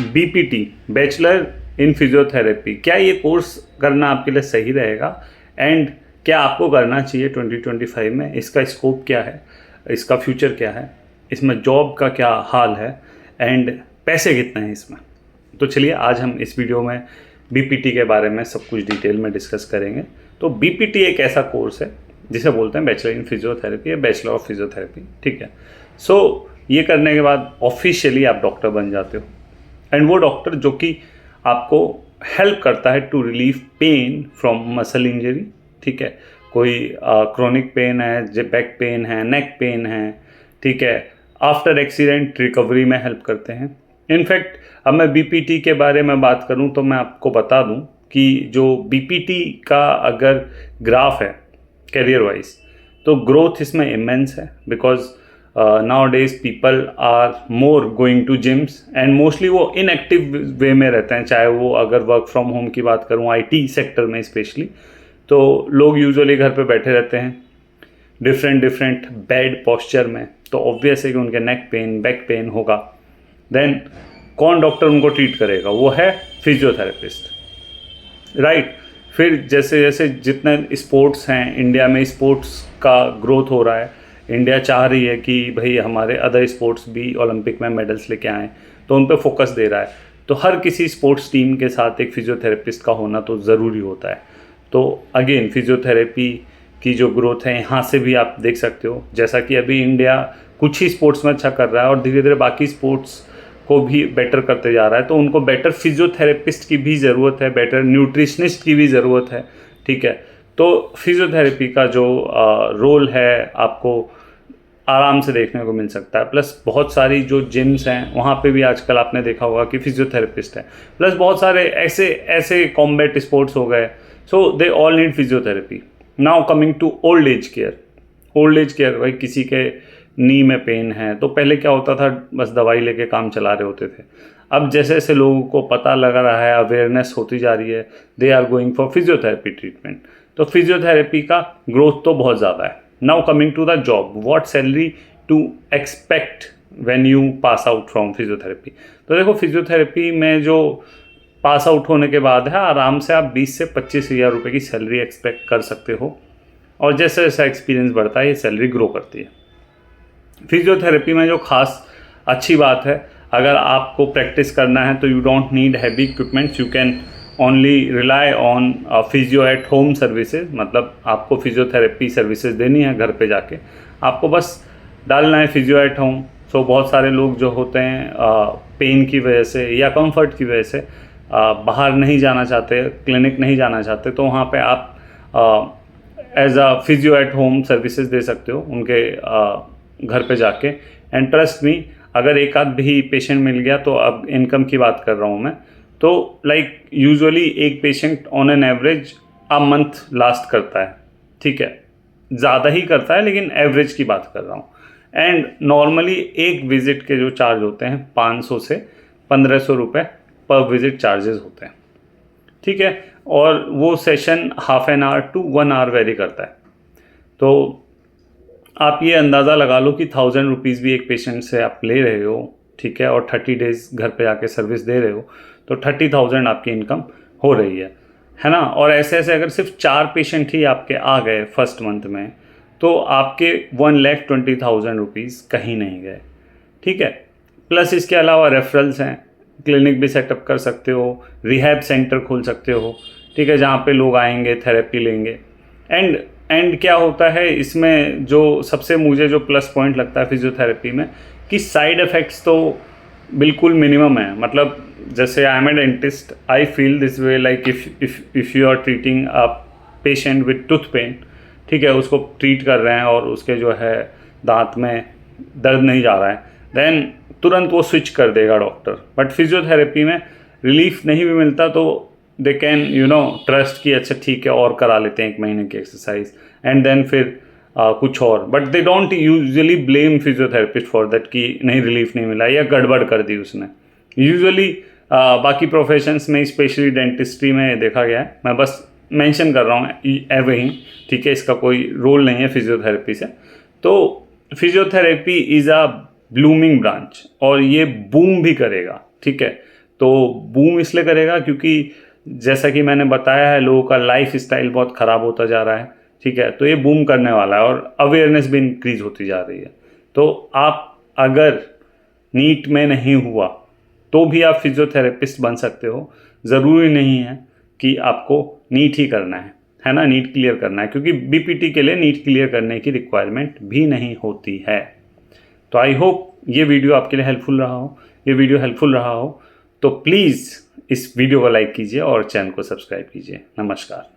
BPT, bachelor in physiotherapy, क्या ये course करना आपके लिए सही रहेगा एंड क्या आपको करना चाहिए 2025 में? इसका स्कोप क्या है, इसका फ्यूचर क्या है, इसमें जॉब का क्या हाल है एंड पैसे कितने हैं इसमें? तो चलिए आज हम इस वीडियो में बीपीटी के बारे में सब कुछ डिटेल में डिस्कस करेंगे। तो बीपीटी एक ऐसा कोर्स है जिसे बोलते हैं बैचलर इन फिजियोथेरेपी या बैचलर ऑफ फिजियोथेरेपी, ठीक है। सो ये करने के बाद ऑफिशियली आप डॉक्टर बन जाते हो एंड वो डॉक्टर जो कि आपको हेल्प करता है to relieve pain from muscle injury, ठीक है। कोई क्रोनिक पेन है, बैक पेन है, नेक पेन है, ठीक है, आफ्टर एक्सीडेंट रिकवरी में हेल्प करते हैं। इनफैक्ट अब मैं बीपीटी के बारे में बात करूं तो मैं आपको बता दूं कि जो बीपीटी का अगर ग्राफ है करियर वाइज, तो ग्रोथ इसमें इमेंस है because nowadays people are more going to gyms and mostly वो इनएक्टिव वे में रहते हैं। चाहे वो अगर वर्क फ्रॉम होम की बात करूँ आईटी सेक्टर में स्पेशली, तो लोग यूजुअली घर पे बैठे रहते हैं डिफरेंट बेड पोस्चर में, तो ऑब्वियस है कि उनके नेक पेन बैक पेन होगा। देन कौन डॉक्टर उनको ट्रीट करेगा? वो है फिजियोथेरेपिस्ट, राइट। फिर जैसे जैसे जितने स्पोर्ट्स हैं इंडिया में, स्पोर्ट्स का ग्रोथ हो रहा है, इंडिया चाह रही है कि भाई हमारे अदर स्पोर्ट्स भी ओलंपिक में मेडल्स लेके आएँ, तो उन पे फोकस दे रहा है। तो हर किसी स्पोर्ट्स टीम के साथ एक फिजियोथेरेपिस्ट का होना तो ज़रूरी होता है। तो अगेन फिजियोथेरेपी की जो ग्रोथ है यहाँ से भी आप देख सकते हो, जैसा कि अभी इंडिया कुछ ही स्पोर्ट्स में अच्छा कर रहा है और धीरे धीरे बाकी स्पोर्ट्स को भी बेटर करते जा रहा है, तो उनको बेटर फिजियोथेरेपिस्ट की भी ज़रूरत है, बेटर न्यूट्रिशनिस्ट की भी ज़रूरत है, ठीक है। तो फिजियोथेरेपी का जो रोल है आपको आराम से देखने को मिल सकता है। प्लस बहुत सारी जो जिम्स हैं वहाँ पे भी आजकल आपने देखा होगा कि फिजियोथेरेपिस्ट है। प्लस बहुत सारे ऐसे ऐसे कॉम्बैट स्पोर्ट्स हो गए, so they all need physiotherapy. Now coming to old age care. Old age care, भाई किसी के नी में पेन है तो पहले क्या होता था, बस दवाई लेके काम चला रहे होते थे। अब जैसे जैसे लोगों को पता लग रहा है, अवेयरनेस होती जा रही है, they are going for physiotherapy treatment. तो फिजियोथेरेपी का ग्रोथ तो बहुत ज़्यादा है। Now coming to the job, what salary to expect when you pass out from physiotherapy. तो देखो फिजियोथेरेपी में जो पास आउट होने के बाद है, आराम से आप 20 से 25 हज़ार रुपये की सैलरी एक्सपेक्ट कर सकते हो और जैसे जैसा एक्सपीरियंस बढ़ता है ये सैलरी ग्रो करती है। फिजियोथेरेपी में जो खास अच्छी बात है, अगर आपको प्रैक्टिस करना है तो you don't need heavy equipments, you can only rely on physio at home services. मतलब आपको फिजियोथेरेपी सर्विसेज देनी है घर पे जाके, आपको बस डालना है फिजियो एट होम। सो बहुत सारे लोग जो होते हैं पेन की वजह से या कंफर्ट की वजह से बाहर नहीं जाना चाहते, क्लिनिक नहीं जाना चाहते, तो वहाँ पे आप as a physio at home services दे सकते हो उनके घर पे जाके। एंड ट्रस्ट मी, अगर एक आध भी पेशेंट मिल गया, तो अब इनकम की बात कर रहा हूँ मैं, तो लाइक यूजुअली एक patient on an average a month last करता है, ठीक है, ज़्यादा ही करता है लेकिन एवरेज की बात कर रहा हूँ। एंड नॉर्मली एक विज़िट के जो चार्ज होते हैं 500 से 1500 रुपये पर विज़िट चार्जेस होते हैं, ठीक है। और वो session half an hour to 1 hour vary करता है। तो आप ये अंदाज़ा लगा लो कि 1000 रुपीज़ भी एक पेशेंट से आप ले रहे हो, ठीक है, और 30 डेज़ घर पे आके सर्विस दे रहे हो, तो 30,000 आपकी इनकम हो रही है ना। और ऐसे ऐसे अगर सिर्फ 4 पेशेंट ही आपके आ गए फर्स्ट मंथ में, तो आपके 1,20,000 रुपीज़ कहीं नहीं गए, ठीक है। प्लस इसके अलावा रेफरल्स हैं, क्लिनिक भी सेटअप कर सकते हो, रिहैब सेंटर खोल सकते हो, ठीक है, जहाँ पे लोग आएंगे थेरेपी लेंगे। एंड क्या होता है इसमें, जो सबसे मुझे जो प्लस पॉइंट लगता है फिजियोथेरेपी में, कि साइड इफ़ेक्ट्स तो बिल्कुल मिनिमम है। मतलब जैसे I am a dentist, I feel this way, like if you are treating a patient with tooth pain, ठीक है, उसको ट्रीट कर रहे हैं और उसके जो है दांत में दर्द नहीं जा रहा है, देन तुरंत वो स्विच कर देगा डॉक्टर। बट फिजियोथेरेपी में रिलीफ नहीं भी मिलता तो दे कैन ट्रस्ट कि अच्छा ठीक है और करा लेते हैं 1 महीने की एक्सरसाइज, एंड देन फिर कुछ और। But they don't usually blame physiotherapist for that कि नहीं रिलीफ नहीं मिला या गड़बड़ कर दी उसने। यूजुअली बाकी प्रोफेशंस में स्पेशली डेंटिस्ट्री में देखा गया है, मैं बस मेंशन कर रहा हूँ एवे ही, ठीक है, इसका कोई रोल नहीं है फिजियोथेरेपी से। तो physiotherapy is a blooming branch और ये बूम भी करेगा, ठीक है। तो बूम इसलिए करेगा क्योंकि जैसा कि मैंने बताया है, लोगों का लाइफ स्टाइल बहुत ख़राब होता जा रहा है, ठीक है। तो ये बूम करने वाला है और अवेयरनेस भी इंक्रीज होती जा रही है। तो आप अगर नीट में नहीं हुआ तो भी आप फिजियोथेरेपिस्ट बन सकते हो। ज़रूरी नहीं है कि आपको नीट ही करना है ना, नीट क्लियर करना है, क्योंकि बीपीटी के लिए नीट क्लियर करने की रिक्वायरमेंट भी नहीं होती है। तो आई होप ये वीडियो आपके लिए हेल्पफुल रहा हो। ये वीडियो हेल्पफुल रहा हो तो प्लीज़ इस वीडियो को लाइक कीजिए और चैनल को सब्सक्राइब कीजिए। नमस्कार।